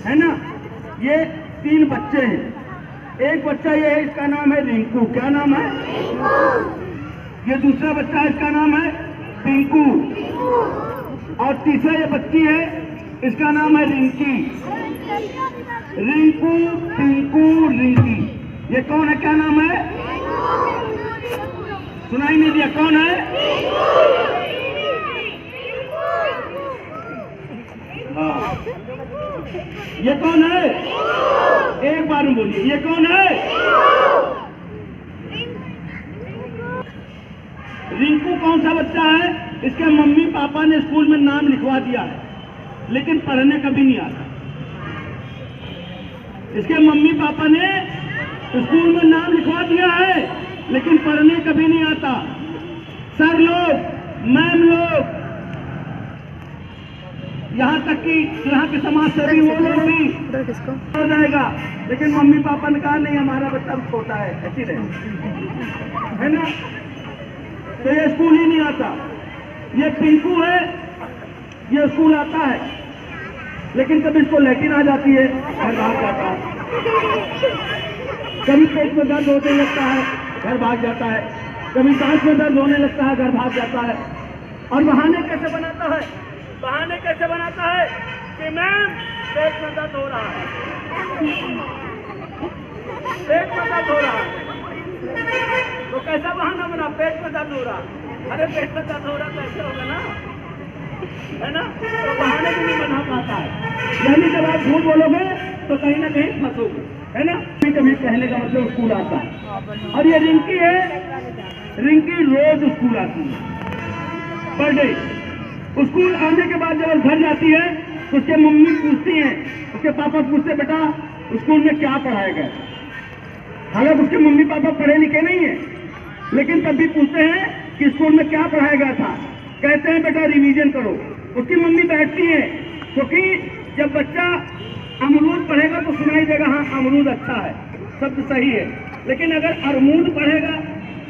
है ना। ये 3 बच्चे हैं। एक बच्चा ये है, इसका नाम है रिंकू। क्या नाम है? ये दूसरा बच्चा है, इसका नाम है पिंकू। और तीसरा ये बच्ची है, इसका नाम है रिंकी। रिंकू, पिंकू, रिंकी। ये कौन है? क्या नाम है? सुनाई नहीं दिया, कौन है? हाँ, ये कौन है? एक बार में बोलिए, ये कौन है? रिंकू कौन सा बच्चा है? इसके मम्मी पापा ने स्कूल में नाम लिखवा दिया है, लेकिन पढ़ने कभी नहीं आता। इसके मम्मी पापा ने स्कूल में नाम लिखवा दिया है, लेकिन पढ़ने कभी नहीं आता। सर लोग, मैम लोग, यहाँ तक कि यहाँ के समाज सेवी वो लोग भी हो जाएगा, लेकिन मम्मी पापा ने कहा नहीं, हमारा बच्चा छोटा है, ऐसी रहे, है ना। तो ये स्कूल ही नहीं आता। ये पिंकू है, ये स्कूल आता है, लेकिन कभी इसको लैट्रिन आ जाती है, घर भाग जाता है। कभी पेट में दर्द होने लगता है, घर भाग जाता है। कभी सांस में दर्द होने लगता है, घर भाग जाता है। और बहाने कैसे बनाता है? बहाने कैसे बनाता है कि मैम पेट में दर्द हो रहा है, पेट में दर्द हो रहा है। तो कैसा बहाना बना? पेट में दर्द हो रहा। अरे पेट में दर्द हो रहा तो ऐसे होगा ना, है ना। तो बहाने भी नहीं बना पाता है। यानी जब आप झूठ बोलोगे तो कहीं ना कहीं फंसोगे, है ना। कभी कहने का मतलब स्कूल आता है। और ये रिंकी है, रिंकी रोज स्कूल आती है, पर डे। स्कूल आने के बाद जब घर जाती है तो उसके मम्मी पूछती हैं, उसके पापा पूछते, बेटा स्कूल में क्या पढ़ाया गया? हालांकि उसके मम्मी पापा पढ़े लिखे नहीं है, लेकिन तब भी पूछते हैं कि स्कूल में क्या पढ़ाया गया था। कहते हैं बेटा रिवीजन करो। उसकी मम्मी बैठती है, क्योंकि जब बच्चा अमरूद पढ़ेगा तो सुनाई देगा हाँ अमरूद अच्छा है, शब्द सही है। लेकिन अगर अरमूद पढ़ेगा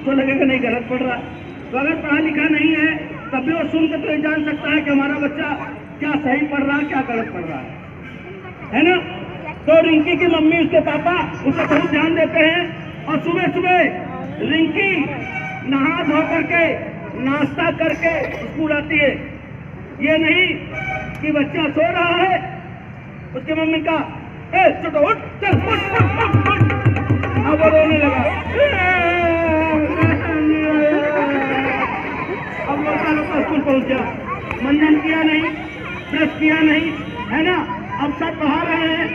तो लगेगा नहीं, गलत पढ़ रहा है। तो अगर पढ़ा लिखा नहीं है तब भी वो सुनकर तो ये जान सकता है कि हमारा बच्चा क्या सही पढ़ रहा है, क्या गलत पढ़ रहा है ना। तो रिंकी की मम्मी, उसके पापा उसे बहुत ध्यान देते हैं। और सुबह सुबह रिंकी नहा धो करके नाश्ता करके स्कूल आती है। ये नहीं कि बच्चा सो रहा है, उसके मम्मी का छोटो उठ, चल उठ। अब वो रोने लगा। अब लड़का लोग स्कूल पहुंच गया, मंजन किया नहीं, ब्रश किया नहीं, है ना। अब सर पढ़ा रहे हैं,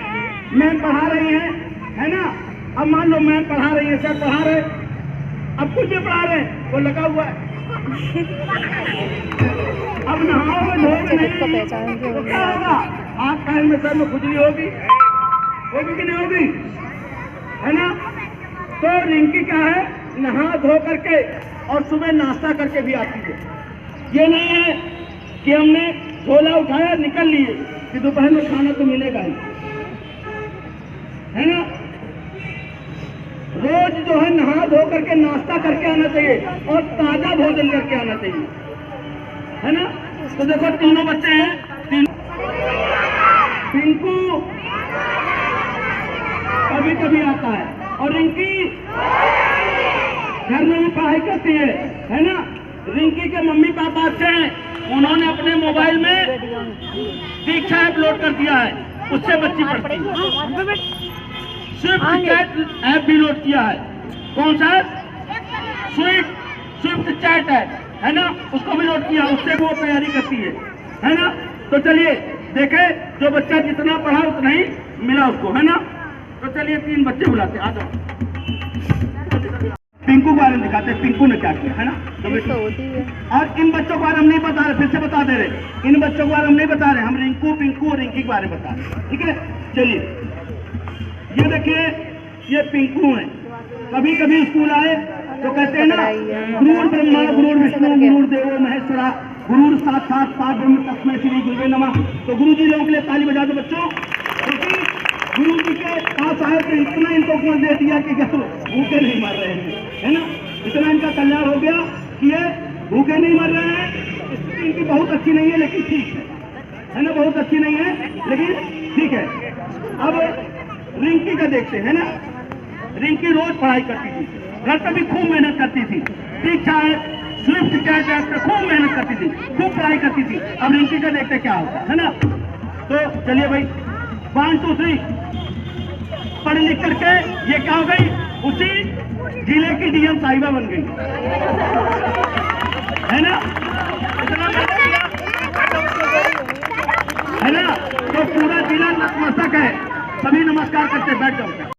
मैम पढ़ा रही है, है ना। अब मान लो मैम पढ़ा रही है, सर पढ़ा रहे, अब कुछ भी पढ़ा रहे, वो लगा हुआ है। अब नहाओगे धोगे नहीं तो क्या होगा? हाथ पैर में सर में खुजली होगी कि नहीं होगी, है ना। तो रिंकी क्या है, नहा धो करके और सुबह नाश्ता करके भी आती है। ये नहीं है कि हमने झोला उठाया निकल लिए कि दोपहर में खाना तो मिलेगा ही, है ना। रोज जो है नहा धो करके नाश्ता करके आना चाहिए और ताजा भोजन करके आना चाहिए, है ना। तो देखो तीनों बच्चे हैं, पिंकू कभी कभी आता है और रिंकी घर में भी पढ़ाई करती है ना। रिंकी के मम्मी पापा अच्छे हैं, उन्होंने अपने मोबाइल में दीक्षा ऐप लोड कर दिया है, उससे बच्ची पढ़ती है। स्विफ्ट चैट ऐप भी लोड किया है। कौन सा? स्विफ्ट चैट ऐप, है ना, उसको भी लोड किया, उससे वो तैयारी करती है ना। तो चलिए देखे, जो बच्चा जितना पढ़ा उतना ही मिला उसको, है ना। तो चलिए 3 बच्चे बुलाते, आ जाओ। पिंकू के बारे में दिखाते हैं, पिंकू ने क्या किया, है ना। तो और इन बच्चों के बारे हम नहीं बता रहे, फिर से बता दे रहे, इन बच्चों के बारे हम नहीं बता रहे, हम रिंकू, पिंकू और रिंकी के बारे में बता रहे, ठीक है। चलिए ये देखिए, ये पिंकू है। कभी कभी स्कूल आए तो कहते हैं ना, गुरुर् ब्रह्मा गुरुर् विष्णु गुरुर्देवो महेश्वरा गुरुर् साक्षात परब्रह्म तस्मै श्री गुरुवे नमः। तो गुरु जी लोगों के लिए ताली बजा दो बच्चों, क्योंकि गुरु जी के पास आए तो इतना इनको कुछ दे दिया कि क्या भूखे नहीं मर रहे हैं, है ना। इतना इनका कल्याण हो गया कि ये भूखे नहीं मर रहे हैं। स्थिति इनकी बहुत अच्छी नहीं है, लेकिन ठीक है ना, बहुत अच्छी नहीं है लेकिन ठीक है। अब रिंकी का देखते हैं ना, रिंकी रोज पढ़ाई करती थी, घर पे भी खूब मेहनत करती थी, परीक्षा स्विफ्ट टेस्ट पे खूब मेहनत करती थी, खूब पढ़ाई करती थी। अब रिंकी का देखते क्या होता है ना। तो चलिए भाई 1 2 3 पढ़ लिख करके ये क्या हो गई, उसी जिले की डीएम साहिबा बन गई, है ना। इतना मेहनत किया है ना, तो पूरा जिला नतमस्तक है। सभी नमस्कार करते बैठ जाओ।